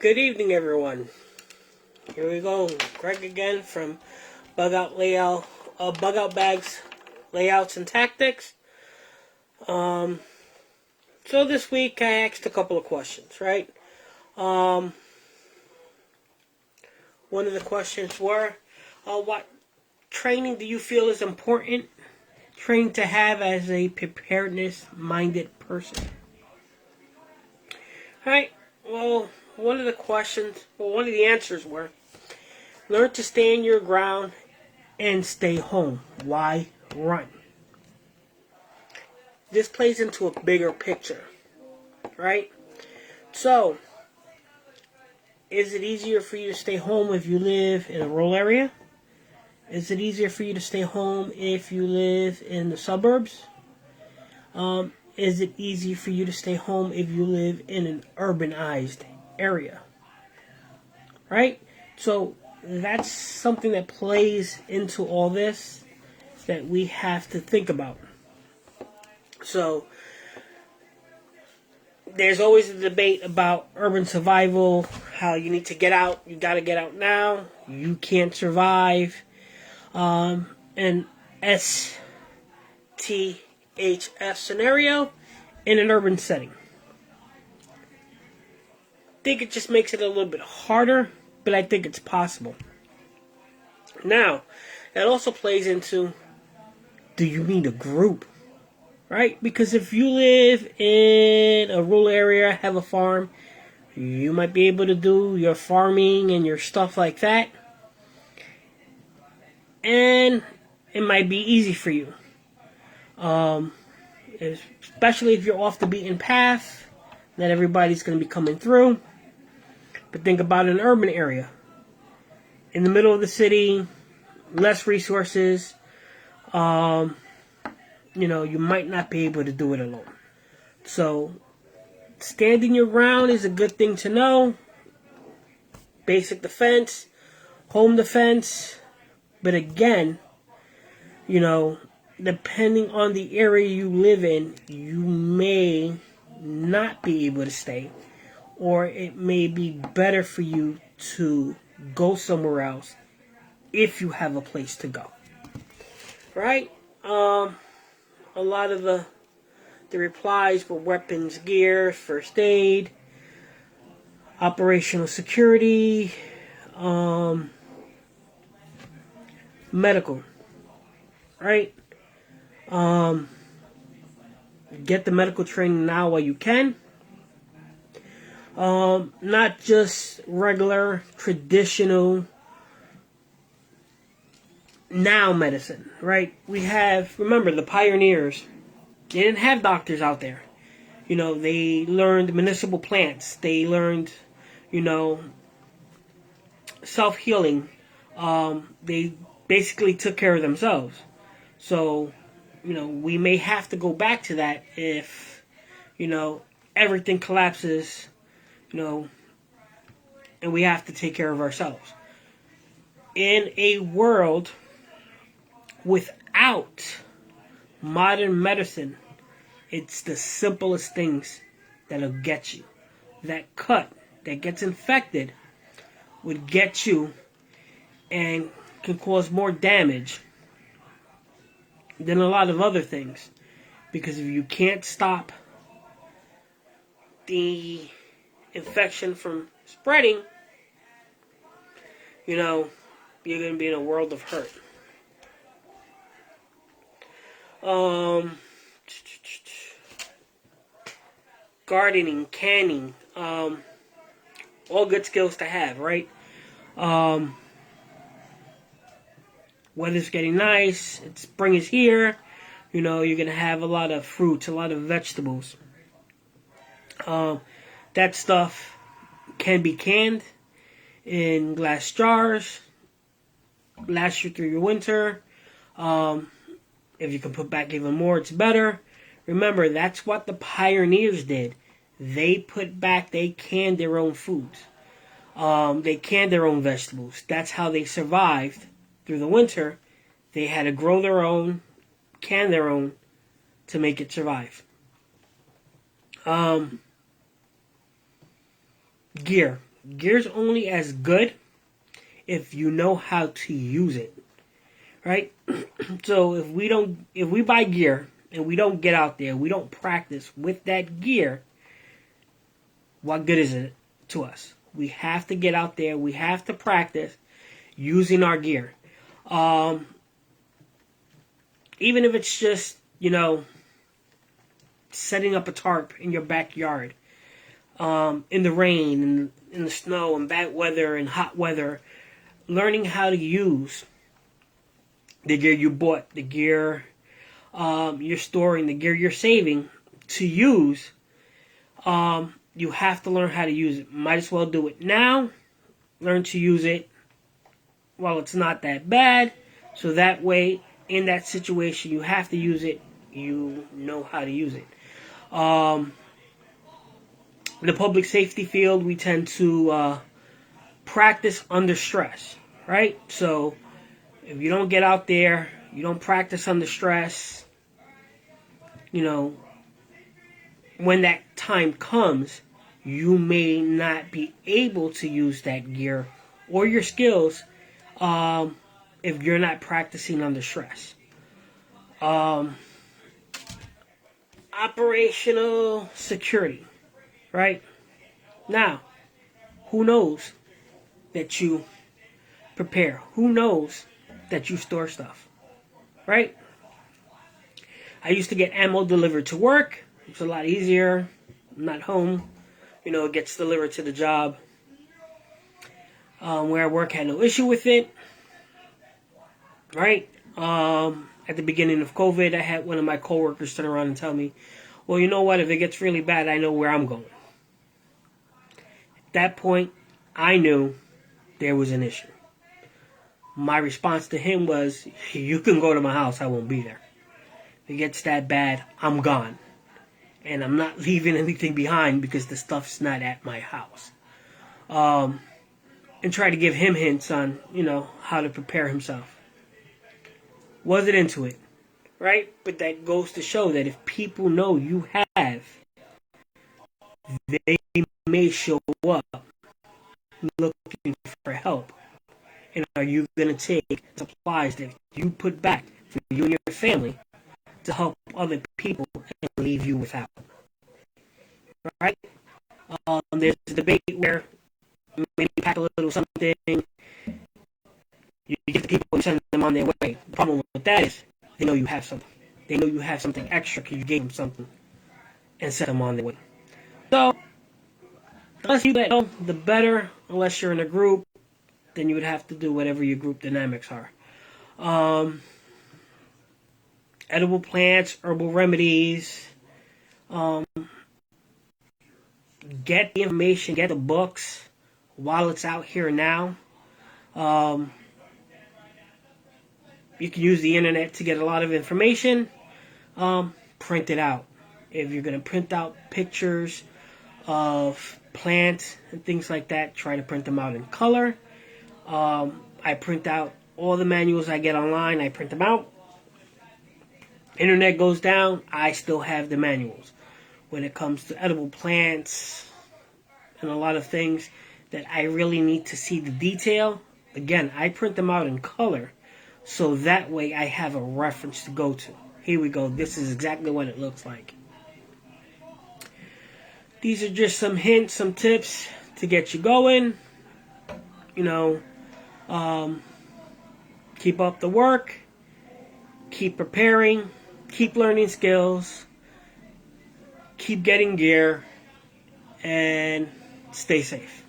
Good evening, everyone. Here we go, Greg again from Bug Out Bags, Layouts and Tactics. So this week I asked a couple of questions, right? One of the questions were, what training do you feel is important training to have as a preparedness-minded person? Right. Well, one of the answers were, learn to stand your ground and stay home. Why run? This plays into a bigger picture, right? So, is it easier for you to stay home if you live in a rural area? Is it easier for you to stay home if you live in the suburbs? Is it easier for you to stay home if you live in an urbanized area? Right? So that's something that plays into all this that we have to think about. So there's always a debate about urban survival, how you need to get out, you got to get out now, you can't survive. An STHF scenario in an urban setting. I think it just makes it a little bit harder, but I think it's possible. Now, that also plays into, do you need a group? Right? Because if you live in a rural area, have a farm, you might be able to do your farming and your stuff like that. And it might be easy for you. Especially if you're off the beaten path, not everybody's going to be coming through. But think about an urban area. In the middle of the city, less resources. You might not be able to do it alone. So, standing your ground is a good thing to know. Basic defense, home defense. But again, depending on the area you live in, you may not be able to stay. Or it may be better for you to go somewhere else if you have a place to go. Right? A lot of the replies were weapons, gear, first aid, operational security, medical. Right? Get the medical training now while you can. Not just regular, traditional, now medicine, right? Remember, the pioneers, they didn't have doctors out there. They learned medicinal plants. They learned, self-healing. They basically took care of themselves. So, we may have to go back to that if, everything collapses, and we have to take care of ourselves. In a world without modern medicine, it's the simplest things that'll get you. That cut that gets infected would get you and can cause more damage than a lot of other things. Because if you can't stop the infection from spreading, you're going to be in a world of hurt. Gardening, canning, all good skills to have, right? Weather's getting nice, spring is here, you're going to have a lot of fruits, a lot of vegetables. That stuff can be canned in glass jars, last you through your winter. If you can put back even more, it's better. Remember, that's what the pioneers did. They canned their own foods. They canned their own vegetables. That's how they survived through the winter. They had to grow their own, can their own, to make it survive. Gear. Gear's only as good if you know how to use it, right? So if we buy gear and we don't get out there, we don't practice with that gear, what good is it to us? We have to get out there. We have to practice using our gear. Even if it's just, setting up a tarp in your backyard, in the rain, and in the snow, and bad weather, and hot weather, learning how to use the gear you bought, the gear you're storing, the gear you're saving to use. You have to learn how to use it. Might as well do it now. Learn to use it while it's not that bad. So that way, in that situation, you have to use it. You know how to use it. In the public safety field, we tend to practice under stress, right? So if you don't get out there, you don't practice under stress, when that time comes, you may not be able to use that gear or your skills if you're not practicing under stress. Operational security, right? Now, who knows that you prepare? Who knows that you store stuff, right? I used to get ammo delivered to work. It's a lot easier. I'm not home. It gets delivered to the job. Where I work, had no issue with it. Right? At the beginning of COVID, I had one of my coworkers turn around and tell me, well, you know what? If it gets really bad, I know where I'm going. At that point, I knew there was an issue. My response to him was, you can go to my house. I won't be there. If it gets that bad, I'm gone. And I'm not leaving anything behind because the stuff's not at my house. And try to give him hints on, how to prepare himself. Wasn't into it, right? But that goes to show that if people know you have, they may show up looking for help. And are you going to take supplies that you put back for you and your family to help other people and leave you without? Right? There's a debate where maybe you pack a little something, you give the people and send them on their way. The problem with that is they know you have something. They know you have something extra because you gave them something and sent them on their way. So, unless you know, the better. Unless you're in a group, then you would have to do whatever your group dynamics are. Edible plants, herbal remedies. Get the information, get the books while it's out here now. You can use the internet to get a lot of information. Print it out. If you're going to print out pictures of plants and things like that, try to print them out in color. I print out all the manuals I get online. I print them out. Internet goes down, I still have the manuals. When it comes to edible plants and a lot of things that I really need to see the detail, again, I print them out in color. So that way I have a reference to go to. Here we go. This is exactly what it looks like. These are just some hints, some tips to get you going. Keep up the work. Keep preparing. Keep learning skills. Keep getting gear. And stay safe.